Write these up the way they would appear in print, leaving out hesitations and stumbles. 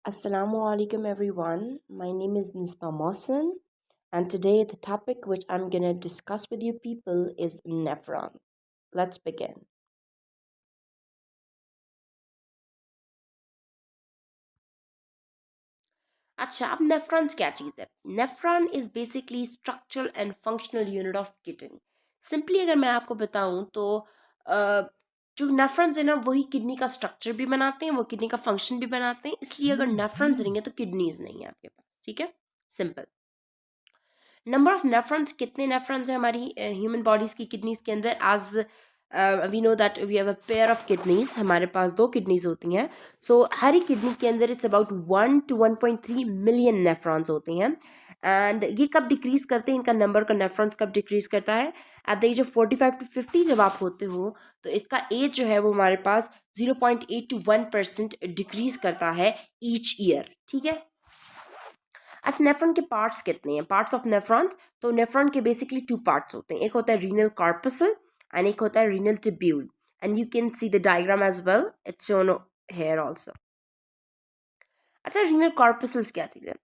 Assalamu alaikum everyone. My name is Nisba Mohsen, and today the topic which I'm going to discuss with you people is nephron. Let's begin. अच्छा, अब nephrons क्या चीज़ है? Nephron is basically structural and functional unit of kidney. Simply अगर मैं आपको बताऊं तो जो नेफ्रॉन्स है ना वही किडनी का स्ट्रक्चर भी बनाते हैं, वो किडनी का फंक्शन भी बनाते हैं. इसलिए अगर नेफ्रॉन्स नहीं है तो किडनीज नहीं है आपके पास. ठीक है, सिंपल. नंबर ऑफ नेफ्रॉन्स, कितने नेफ्रॉन्स हैं हमारी ह्यूमन बॉडीज की किडनीज के अंदर? As we know that we have a pair of kidneys. हमारे पास दो किडनीज होती हैं. सो हर एक किडनी के अंदर it's about 1 to 1.3 million nephrons होते हैं. एंड ये कब डिक्रीज करते हैं, इनका नंबर का नेफ्रॉन्स कब डिक्रीज करता है? At the age of 45 to 50 जब आप होते हो तो इसका एज जो है वो हमारे पास 0.8 to 1% डिक्रीज करता है ईच ईयर. ठीक है. अच्छा, नेफ्रॉन के पार्ट्स कितने हैं? पार्ट्स ऑफ नेफ्रॉन्स, तो नेफ्रॉन के बेसिकली टू पार्ट्स होते हैं. एक होता है रीनल कॉर्पसल एंड एक होता है renal tubule. And you can see the diagram as well, it's shown here also. अच्छा, रीनल कॉर्पसल्स क्या चीज़ है?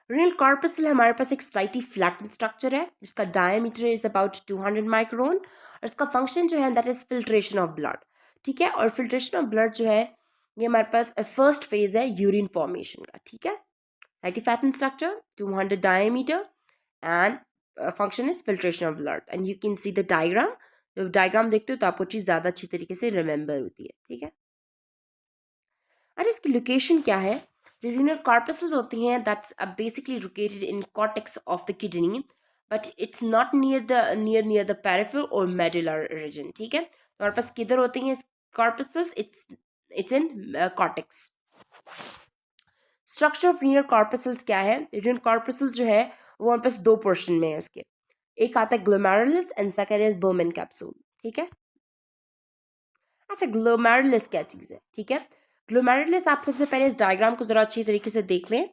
रीनल कॉर्पसल हमारे पास एक स्लाइटली फ्लैटेंड स्ट्रक्चर है जिसका डायमीटर इज अबाउट 200 माइक्रोन और इसका फंक्शन जो है that is filtration of blood. ठीक है, और फिल्ट्रेशन ऑफ ब्लड जो है ये हमारे पास फर्स्ट फेज है यूरिन फॉर्मेशन का. ठीक है, slightly flattened structure, 200 diameter, and function is filtration of blood. And you can see the diagram. जब डायग्राम देखते हो तो आपको चीज़ ज़्यादा अच्छी तरीके से रिमेंबर होती है. ठीक है. अच्छा, इसकी लोकेशन क्या है? जो रीनल कॉर्पसल्स होती हैं that's basically located in cortex of the kidney, but it's not near the peripheral और मेडुलर रीजन. ठीक है, तो हमारे पास किधर होती हैं corpuscles? It's in cortex. Structure of renal corpuscles क्या है? रीनल कॉर्पसल्स जो है वो हमारे पास दो पोर्शन में है उसके. एक आता है glomerulus and second is Bowman capsule. ठीक है. अच्छा, ग्लोमेरुलस क्या चीज़ है? ठीक है, ग्लोमेरुलस आप सबसे पहले इस डायग्राम को ज़रा अच्छी तरीके से देख लें,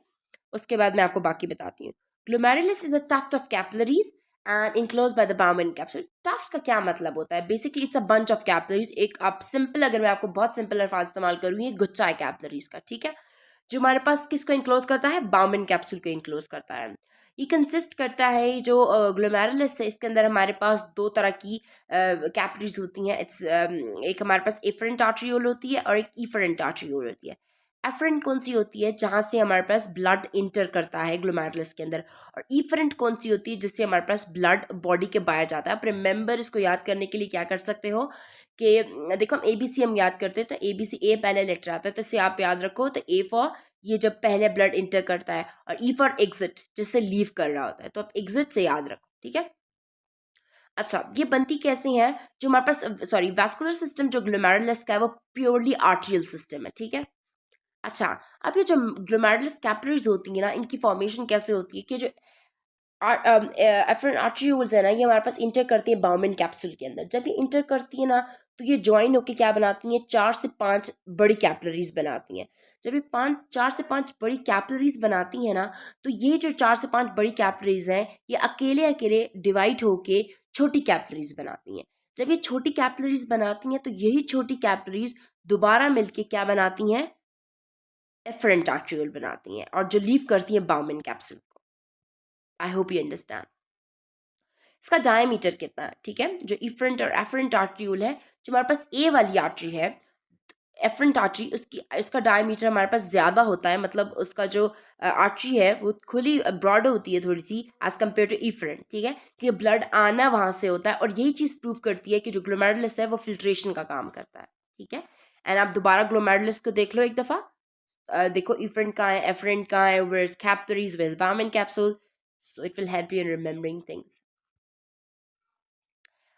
उसके बाद मैं आपको बाकी बताती हूँ. Glomerulus is a tuft of capillaries and enclose by the Bowman capsule. Tuft का क्या मतलब होता है? Basically it's a bunch of capillaries. एक आप सिंपल, अगर मैं आपको बहुत सिंपल अल्फाज इस्तेमाल करूँ, ये गुच्छा है कैपिलरीज का. ठीक है, जो हमारे पास किसको इंक्लोज करता है? बाउमेन कैप्सूल को इंक्लोज करता है. ये कंसिस्ट करता है जो ग्लोमेरुलस है, इसके अंदर हमारे पास दो तरह की कैपिलरीज होती हैं. इट्स एक हमारे पास एफरेंट आर्टरियोल होती है और एक इफरेंट आर्टरियोल होती है. एफरेंट कौन सी होती है? जहाँ से हमारे पास ब्लड इंटर करता है ग्लोमेरुलस के अंदर. और इफरेंट कौन सी होती है? जिससे हमारे पास ब्लड बॉडी के बाहर जाता है. आप रिमेंबर इसको याद करने के लिए क्या कर सकते हो कि देखो, हम ABC हम याद करते हैं तो ABC ए पहले लेटर आता है, तो इससे आप याद रखो. तो ए फॉर ये जब पहले ब्लड इंटर करता है, और ई फॉर एग्जिट जिससे लीव कर रहा होता है, तो आप एग्जिट से याद रखो. ठीक है. अच्छा, ये बनती कैसे है? जो हमारे पास सॉरी वैस्कुलर सिस्टम जो ग्लोमेरुलस का है वो प्योरली आर्टरियल सिस्टम है. ठीक है. अच्छा, अब ये जो ग्लोमेरुलस कैपिलरीज होती है ना, इनकी फॉर्मेशन कैसे होती है कि जो एफरेंट आर्टरियोल्स है ना, ये हमारे पास इंटर करती है बाउमेन कैप्सूल के अंदर. जब ये इंटर करती है ना तो ये ज्वाइन होके क्या बनाती हैं? 4 से 5 बड़ी कैपिलरीज बनाती हैं. जब ये 4 से 5 बड़ी कैपिलरीज बनाती हैं ना, तो ये जो 4 से 5 बड़ी कैपिलरीज हैं ये अकेले अकेले डिवाइड होके छोटी कैपिलरीज बनाती हैं. जब ये छोटी कैपिलरीज बनाती हैं तो यही छोटी कैपिलरीज दोबारा मिलके क्या बनाती हैं? एफरेंट आर्टरियोल बनाती हैं और जो लीव करती हैं बाउमेन कैप्सूल को. I hope you understand. इसका डायमीटर कितना है? ठीक है, जो इफरेंट और एफरेंट आर्टरियोल है, जो हमारे पास ए वाली आर्टरी है, एफरेंट आर्टरी, उसकी उसका डायमीटर हमारे पास ज़्यादा होता है. मतलब उसका जो आर्टरी है वो खुली ब्रॉड होती है थोड़ी सी एज कम्पेयर टू इफरेंट. ठीक है, क्योंकि ब्लड आना वहाँ से होता है और यही चीज़ प्रूव करती है कि जो ग्लोमेरुलस है वो फिल्ट्रेशन का काम करता है. ठीक है. एंड आप दोबारा ग्लोमेरुलस को देख लो एक दफ़ा. देखो इफरेंट कहाँ है, एफरेंट कहाँ है, where's capillaries, where's Bowman capsule. So it will help you in remembering things.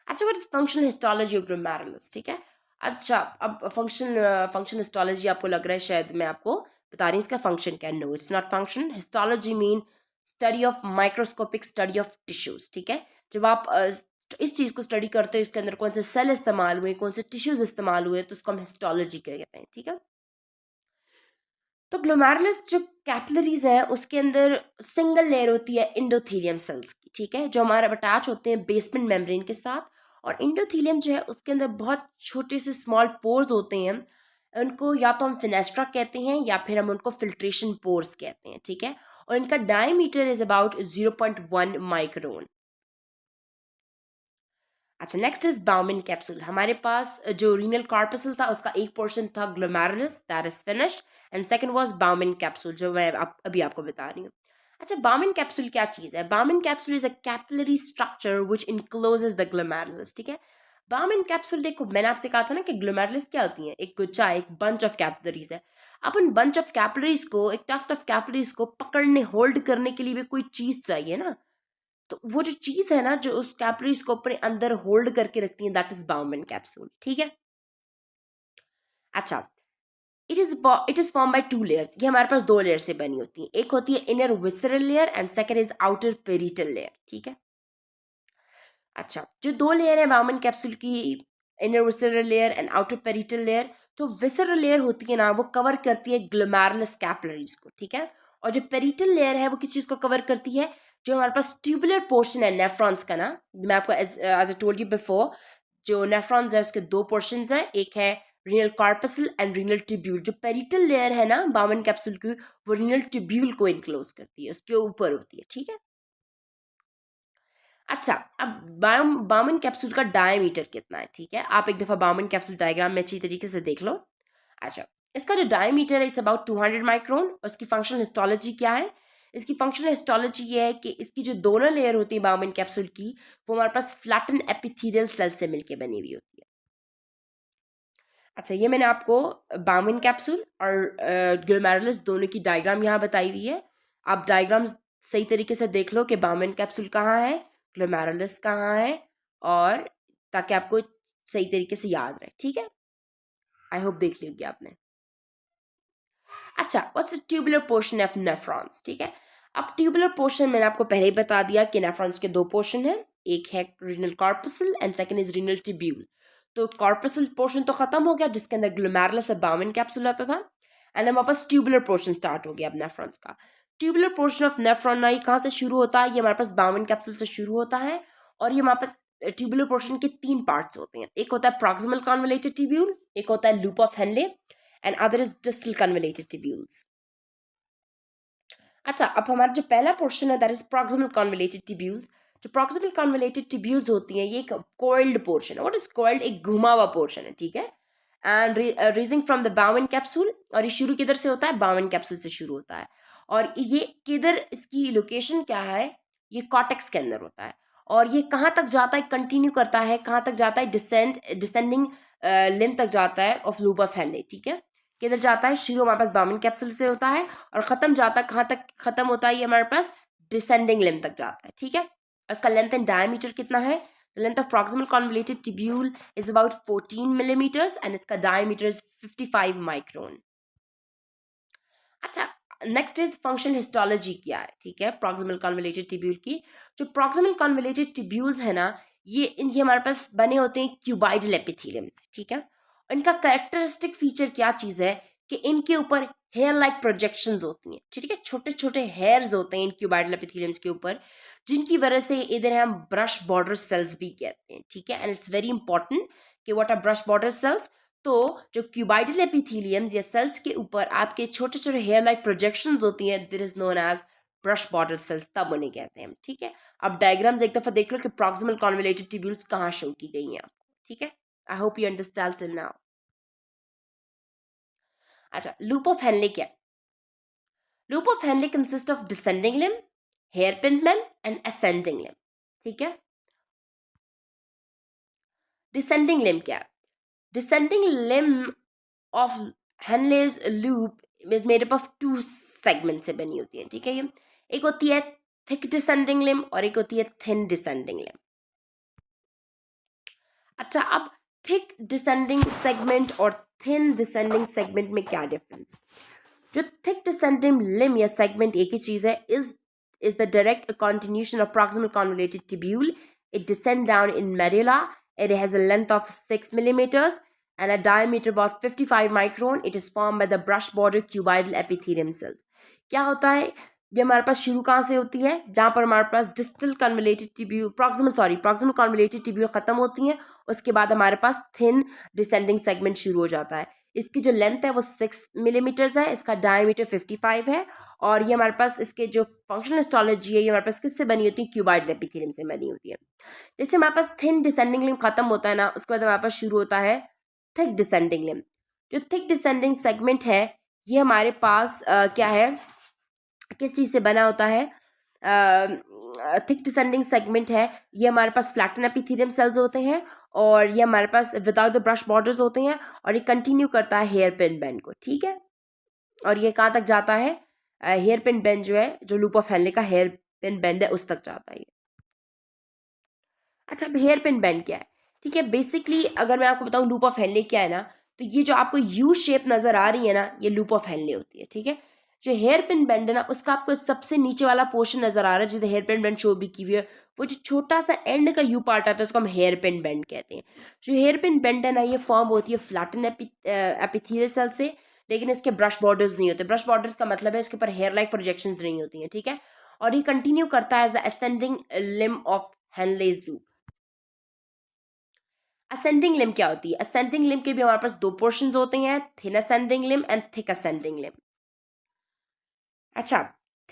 अच्छा, what is functional histology of glomerulus? ठीक है. अच्छा, अब फंक्शन हिस्टोलॉजी आपको लग रहा है शायद मैं आपको बता रही हूँ इसका फंक्शन क्या है. No, it's not function. Histology mean study of microscopic study of tissues. ठीक है, जब आप इस चीज़ को स्टडी करते हो, इसके अंदर कौन से सेल इस्तेमाल हुए, कौन से टिश्यूज इस्तेमाल हुए, तो उसको हम हिस्टोलॉजी कहते हैं. ठीक है. तो ग्लोमेरुलस जो कैपिलरीज है उसके अंदर सिंगल लेयर होती है इंडोथीलियम सेल्स की. ठीक है, जो हमारे अटैच होते हैं बेसमेंट मेम्ब्रेन के साथ. और इंडोथीलियम जो है उसके अंदर बहुत छोटे से स्मॉल पोर्स होते हैं उनको या तो हम फिनेस्ट्रा कहते हैं या फिर हम उनको फिल्ट्रेशन पोर्स कहते हैं, ठीक है। और इनका डायमीटर इज अबाउट 0.1 माइक्रोन। अच्छा, नेक्स्ट इज बाउमिन कैप्सूल। हमारे पास जो रीनल कॉर्पसल था उसका एक पोर्शन था glomerulus, that is finished, and second was Bowman capsule जो मैं अभी आपको बता रही हूँ। अच्छा, बाउमिन कैप्सूल क्या चीज़ है? Bowman capsule is a capillary structure which encloses the glomerulus, ठीक है। बाउमिन कैप्सूल, देखो मैंने आपसे कहा था ना कि ग्लोमेरुलस क्या होती है, एक गुच्छा, एक बंच ऑफ कैपिलरीज है। अब उन बंच ऑफ कैपिलरीज को, एक टफ्ट ऑफ कैपिलरीज को पकड़ने, होल्ड करने के लिए भी कोई चीज चाहिए ना। तो वो जो चीज है ना जो उस कैपिलरीज को अपने अंदर होल्ड करके रखती है, दैट इज बाउमिन कैप्सूल, ठीक है। अच्छा, it is form by two layers. ये हमारे पास दो लेयर से बनी होती है, एक होती है inner visceral layer and second is outer parietal layer, ठीक है। अच्छा, जो दो लेयर है बाउमिन कैप्सूल की, inner visceral layer and outer parietal layer, तो विसरल लेयर होती है ना वो कवर करती है ग्लोमेरुलस कैपिलरीज को, ठीक है। और जो पेरिटल लेयर है वो किस चीज को कवर करती है? जो हमारे पास ट्यूबुलर पोर्शन है नेफ्रॉन्स का ना, मैं आपको as I told you before, जो नेफ्रॉन्स है उसके दो पोर्शंस हैं, एक है renal corpuscle and renal tubule. जो पेरिटल लेयर है ना बाउमिन कैप्सूल की, वो रीनल ट्यूब्यूल को इनक्लोज करती है, उसके ऊपर होती है, ठीक है। अच्छा, अब बाउमिन कैप्सूल का डायमीटर कितना है, ठीक है। आप एक दफ़ा बाउमिन कैप्सूल डायग्राम में अच्छी तरीके से देख लो। अच्छा, इसका जो डायमीटर है इट्स अबाउट 200 माइक्रोन। और इसकी फंक्शनल हिस्टोलॉजी क्या है? इसकी फंक्शनल हिस्टोलॉजी ये है कि इसकी जो दोनों लेयर होती है बाउमिन कैप्सूल की, वो हमारे पास फ्लैटन एपिथेलियल सेल से मिलकर बनी हुई होती है। अच्छा, ये मैंने आपको बाउमिन कैप्सूल और ग्लोमेरुलस दोनों की डायग्राम यहाँ बताई हुई है। आप डायग्राम सही तरीके से देख लो कि बाउमिन कैप्सूल कहाँ है, ग्लोमेरुलस कहाँ है, और ताकि आपको सही तरीके से याद रहे, ठीक है। आई होप देख ली होगी आपने। अच्छा, what's the tubular portion of nephrons, ठीक है। अब ट्यूबुलर पोर्शन मैंने आपको पहले ही बता दिया कि नेफ्रॉन्स के दो पोर्शन हैं, एक है renal corpuscle and second is renal tubule. तो कॉर्पसल पोर्शन तो खत्म हो गया जिसके अंदर ग्लोमेरुलस और बाउमिन कैप्सूल आता था, एंड हमारे पास ट्यूबुलर पोर्शन स्टार्ट हो गया अब नेफ्रॉन्स का। ट्यूबुलर पोर्शन ऑफ नेफ्रॉन ना, ये कहाँ से शुरू होता है? ये हमारे पास बाउमिन कैप्सूल से शुरू होता है। और ये हमारे पास ट्यूबुलर पोर्शन के तीन पार्ट्स होते हैं, एक होता है प्रॉक्सिमल कन्वोल्यूटेड ट्यूब्यूल, एक होता है loop of Henle, and other is distal convoluted tubules. अच्छा, अब हमारा जो पहला पोर्शन है that is proximal convoluted tubules. जो प्रॉक्सिमल कन्वोल्यूटेड ट्यूब्यूल्स होती हैं ये एक कॉइल्ड पोर्शन है। What is coiled? एक घुमा हुआ पोर्शन है, ठीक है। And raising from the Bowman capsule, और ये शुरू किधर से होता है? बाउमिन कैप्सूल से शुरू होता है। और ये किधर, इसकी लोकेशन क्या है? ये कॉर्टेक्स के अंदर होता है। और ये कहाँ तक जाता है, कंटिन्यू करता है, कहाँ तक जाता है? डिसेंडिंग लिम्ब तक जाता है ऑफ लूप ऑफ हेनले, ठीक है। किधर जाता है? शुरू हमारे पास बाउमिन कैप्सूल से होता है और खत्म जाता है, कहाँ तक खत्म होता है? ये हमारे पास डिसेंडिंग लिम्ब तक जाता है, ठीक है। इसका लेंथ एंड डायमीटर कितना है? The length of proximal convoluted tubule is about 14 millimeters and its diameter is 55 micron. अच्छा, नेक्स्ट इज फंक्शन हिस्टोलॉजी क्या है, ठीक है, प्रॉक्सिमल कन्वोल्यूटेड ट्यूब्यूल की। जो प्रॉक्सिमल कन्वोल्यूटेड ट्यूब्यूल्स है ना, ये हमारे पास बने होते हैं क्यूबाइडल एपिथेलियम से, ठीक है। इनका कैरेक्टरिस्टिक फीचर क्या चीज़ है कि इनके ऊपर हेयर लाइक प्रोजेक्शंस होती हैं, ठीक है। छोटे छोटे हेयर्स होते हैं इन क्यूबाइडल एपिथेलियम्स के ऊपर, जिनकी वजह से इधर हम ब्रश बॉर्डर सेल्स भी कहते हैं, ठीक है। एंड इट्स वेरी इंपॉर्टेंट कि what are brush border cells. तो जो क्यूबाइडल एपिथेलियम्स या सेल्स के ऊपर आपके छोटे छोटे हेयर लाइक प्रोजेक्शंस होती हैं, this is known as brush border cells, तब उन्हें कहते हैं, ठीक है। अब डायग्राम्स एक दफा देख लो कि प्रॉक्सिमल कन्वोल्यूटेड ट्यूब्यूल्स कहाँ शो की गई हैं आपको, ठीक है। I hope you understand till now. अच्छा, लूप ऑफ हेनले क्या है? Loop of Henley consist of descending limb, hairpin limb and ascending limb, ठीक है। डिसेंडिंग लिम्ब क्या है? Descending limb of Henle's loop is made up of two segments से बनी होती है, ठीक है। ये एक होती है thick descending limb और एक होती है thin descending limb। अच्छा, अब thick descending segment और thin descending segment में क्या डिफरेंस? जो thick descending limb या segment एक ही चीज है, is the direct continuation of proximal convoluted tubule. It descends down in medulla. It has a length of 6 millimeters and a diameter about 55 micron. It is formed by the brush border cuboidal epithelium cells. क्या होता है? ये हमारे पास शुरू कहाँ से होती है? जहाँ पर हमारे पास distal convoluted tubule, proximal convoluted tubule खत्म होती हैं, उसके बाद हमारे पास थिन डिसेंडिंग सेगमेंट शुरू हो जाता है। इसकी जो लेंथ है वो 6 मिलीमीटर्स है, इसका डायमीटर 55 है, और ये हमारे पास इसके जो फंक्शनल हिस्टोलॉजी है ये हमारे पास किससे बनी होती है, क्यूबाइड एपिथेलियम से बनी होती है। जैसे हमारे पास थिन डिसेंडिंग लिम्ब खत्म होता है ना, उसके बाद हमारे पास शुरू होता है थिक डिसेंडिंग लिम्ब। जो थिक डिसेंडिंग सेगमेंट है ये हमारे पास क्या है, किस चीज़ से बना होता है, थिक डिसेंडिंग सेगमेंट है ये हमारे पास फ्लैटन एपिथेलियम सेल्स होते हैं, और ये हमारे पास विदाउट द ब्रश बॉर्डर्स होते हैं, और ये कंटिन्यू करता है हेयर पिन बेंड को, ठीक है। और ये कहाँ तक जाता है, हेयर पिन बेंड जो है, जो लूप ऑफ हेनले का हेयर पिन बेंड है उस तक जाता है ये। अच्छा, अब हेयर पिन बेंड क्या है, ठीक है। बेसिकली अगर मैं आपको बताऊं लूप ऑफ हेनले क्या है ना, तो ये जो आपको यू शेप नजर आ रही है ना, ये लूप ऑफ हेनले होती है, ठीक है। जो हेयर पिन बेंड है ना, उसका आपको सबसे नीचे वाला पोर्शन नजर आ रहा है जिसे हेयर पिन बेंड शो भी की हुई है, वो जो छोटा सा एंड का यू पार्ट आता है उसको हम हेयर पिन बेंड कहते हैं। जो हेयर पिन बेंड है ना, ये फॉर्म होती है फ्लैटन एपिथेलियल सेल से, लेकिन इसके ब्रश बॉर्डर्स नहीं होते। ब्रश बॉर्डर्स का मतलब है इसके ऊपर हेयर लाइक प्रोजेक्शंस नहीं होती हैं, ठीक है। और ये कंटिन्यू करता है as the ascending limb of Henle's loop. Ascending limb क्या होती है, असेंडिंग लिम्ब के भी हमारे पास दो पोर्शंस होते हैं, thin ascending limb and thick ascending limb. अच्छा,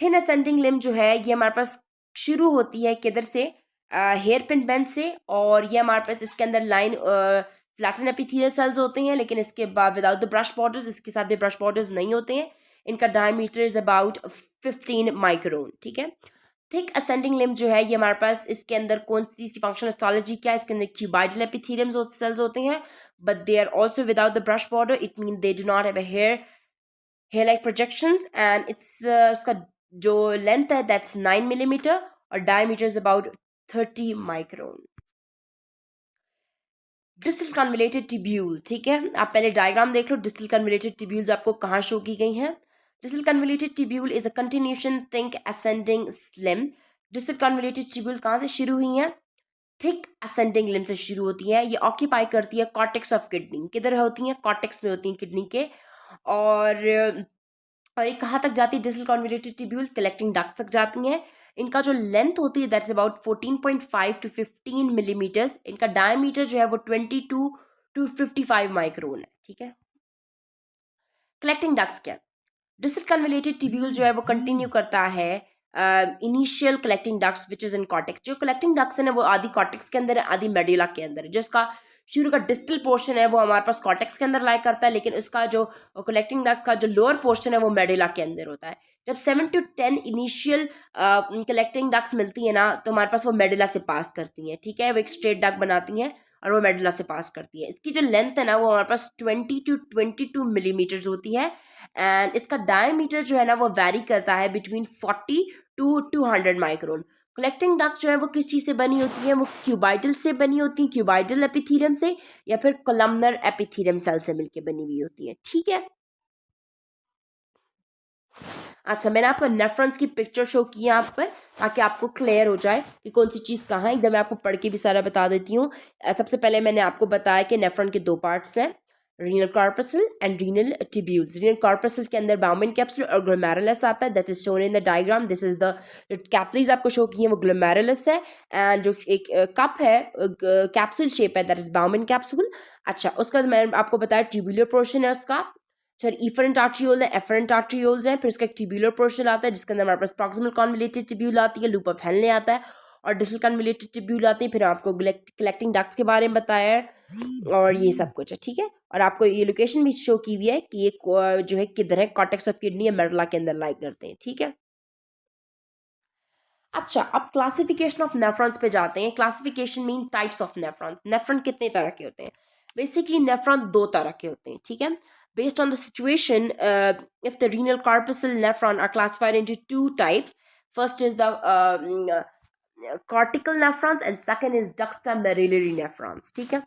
थिन असेंडिंग लिम्ब जो है ये हमारे पास शुरू होती है किधर से, हेयर पिन बेंड से, और ये हमारे पास इसके अंदर लाइन फ्लैटन एपिथेलियल सेल्स होते हैं, लेकिन इसके बाद विदाउट द ब्रश बॉर्डर्स, इसके साथ भी ब्रश बॉर्डर्स नहीं होते हैं। इनका डायमीटर इज अबाउट 15 माइक्रोन, ठीक है। थिक असेंडिंग लिम्ब जो है ये हमारे पास इसके अंदर कौन सी चीज की फंक्शनल हिस्टोलॉजी क्या है, इसके अंदर क्यूबाइडल एपिथेलियम सेल्स होते हैं, but they are also without the brush border, it mean they do not have a hair like projections, and इसका जो लेंथ है दैट्स 9 मिलीमीटर, और diameter is about 30 micron. Distal convoluted tubule, ठीक है, आप पहले डायग्राम देख लो। डिस्टल कन्वलेटेड ट्यूब्यूल्स आपको कहाँ शो की गई हैं। Distal convoluted tubule is a continuation thick ascending limb. Distal convoluted tubule कहाँ से शुरू हुई हैं, थिक असेंडिंग लिम्ब से शुरू होती है। ये ऑक्यूपाई करती है कॉर्टेक्स ऑफ किडनी, किधर होती हैं, कॉर्टेक्स में होती हैं किडनी के, और ये कहाँ तक जाती है, distal convoluted tubule collecting ducts तक जाती हैं। इनका जो लेंथ होती है दैट्स अबाउट 14.5 टू 15 मिलीमीटर्स। इनका डायमीटर जो है वो 22 टू 55 माइक्रोन है, ठीक है। कलेक्टिंग डक्ट्स क्या, डिस्टल कन्वलेटेड ट्यूब्यूल जो है वो कंटिन्यू करता है initial collecting ducts which is in cortex. जो कलेक्टिंग डक्ट्स है ना वो आधी कॉर्टेक्स के अंदर है, आधी मेडुला के अंदर है। जिसका शुरू का डिस्टल पोर्शन है वो हमारे पास कॉर्टेक्स के अंदर लाई करता है, लेकिन उसका जो कलेक्टिंग डक्ट का जो लोअर पोर्शन है वो मेडुला के अंदर होता है। जब 7 to 10 इनिशियल कलेक्टिंग डक्ट्स मिलती है ना, तो हमारे पास वो मेडुला से पास करती हैं, ठीक है। वो एक स्ट्रेट डक्ट बनाती हैं और वो मेडुला से पास करती है। इसकी जो लेंथ है ना वो हमारे पास 20 to 22 मिलीमीटर्स होती है, एंड इसका डायमीटर जो है ना वो वैरी करता है between 40 to 200 micron. Collecting duct जो है वो किस चीज़ से बनी होती है, वो क्यूबाइडल से बनी होती है, क्यूबाइडल एपिथेलियम से, या फिर कोलमनर एपिथेलियम सेल से मिलकर बनी हुई होती है, ठीक है। अच्छा, मैंने आपको नेफ्रॉन्स की पिक्चर शो की है यहाँ पर, ताकि आपको क्लियर हो जाए कि कौन सी चीज़ कहाँ है। एकदम मैं आपको पढ़ के भी सारा बता देती हूँ। सबसे पहले मैंने आपको बताया कि नेफ्रॉन के दो पार्ट्स हैं, renal corpuscle and renal tubules. Renal corpuscle के अंदर बाउमेन कैप्सूल और ग्लोमेरुलस आता है, that is shown in the diagram. This is the capillaries आपको शो की है वो ग्लोमेरुलस है, एंड जो एक कप है कैप्सूल शेप है दैट इज बाउमेन कैप्सूल। अच्छा, उसके बाद मैंने आपको बताया ट्यूबुलर पोर्शन है उसका, सर इफरेंट आर्ट्रियोल है, एफरेंट आर्ट्रियोल्स हैं, फिर उसका एक ट्यूबुलर पोर्शन आता है जिसके अंदर हमारे पास प्रॉक्सिमल कन्वोल्यूटेड ट्यूब्यूल आती है, लूप ऑफ हेनले आता है, और डिस्टल कन्वोल्यूटेड ट्यूब्यूल आती है। फिर आपको कलेक्टिंग डक्ट्स के बारे में बताया है और ये सब कुछ है, ठीक है। और आपको ये लोकेशन भी शो की हुई है कि ये जो है किधर है, कॉर्टेक्स ऑफ किडनी या मेडुला के अंदर लाइक करते हैं, ठीक है। अच्छा, अब क्लासिफिकेशन ऑफ नेफ्रॉन्स पे जाते हैं। Classification mean types of nephrons. Nephron कितने तरह के होते हैं, बेसिकली नेफ्रॉन दो तरह के होते हैं, ठीक है। Based on the situation, if the renal corpuscle nephron are classified into two types. First is the cortical nephrons and second is juxtamedullary nephrons, ठीक है।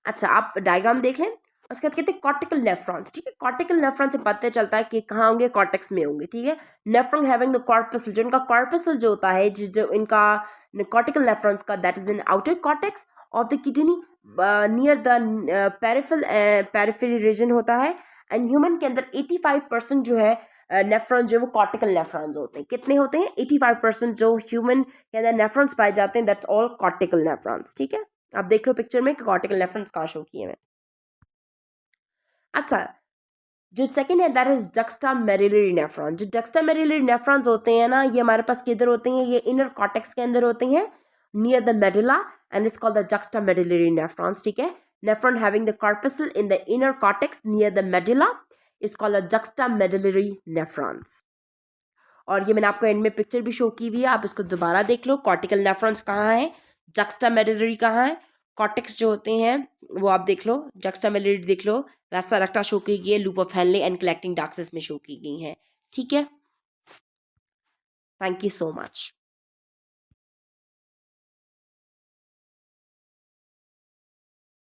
अच्छा, आप डायग्राम देख लें। उसके बाद कहते हैं कॉर्टिकल नेफ्रॉन्स, ठीक है। कॉर्टिकल नेफ्रॉन से पता चलता है कि कहाँ होंगे, कॉर्टेक्स में होंगे, ठीक है। नेफ्रॉन हैविंग द कॉर्पसल, जो इनका कॉर्पसल जो होता है, जो इनका कॉर्टिकल नेफ्रॉन्स का, that is in outer cortex of the kidney near the periphery region होता है। एंड ह्यूमन के अंदर 85% जो है नेफ्रॉन जो वो कॉर्टिकल नेफ्रॉन्स होते हैं। कितने होते हैं, 85% जो ह्यूमन के अंदर नेफ्रॉन्स पाए जाते हैं, दैट्स ऑल कॉर्टिकल नेफ्रॉन्स, ठीक है। आप देख लो पिक्चर में कि कॉर्टिकल नेफ्रॉन्स कहाँ शो किए हैं। अच्छा, जो सेकंड है दैट इज जक्स्टामेडुलरी नेफ्रॉन। जो जक्स्टामेडुलरी नेफ्रॉन्स होते हैं ना, ये हमारे पास किधर होते हैं, ये इनर कॉर्टेक्स के अंदर होते हैं, near the medulla, and it's called the juxtamedullary nephrons, ठीक है। Nephron having the corpuscle in the inner cortex near the medulla is called the juxtamedullary nephrons. और ये मैंने आपको एंड में पिक्चर भी शो की हुई है, आप इसको दोबारा देख लो। कॉर्टिकल नेफ्रॉन्स कहाँ है, जक्स्टामेडुलरी कहाँ है, कॉर्टेक्स जो होते हैं वो आप देख लो, जक्स्टामेडुलरी देख लो, रास्ता रक्टा शो की गई है, loop of Henle and collecting ducts में शो की गई है, ठीक है। Thank you so much.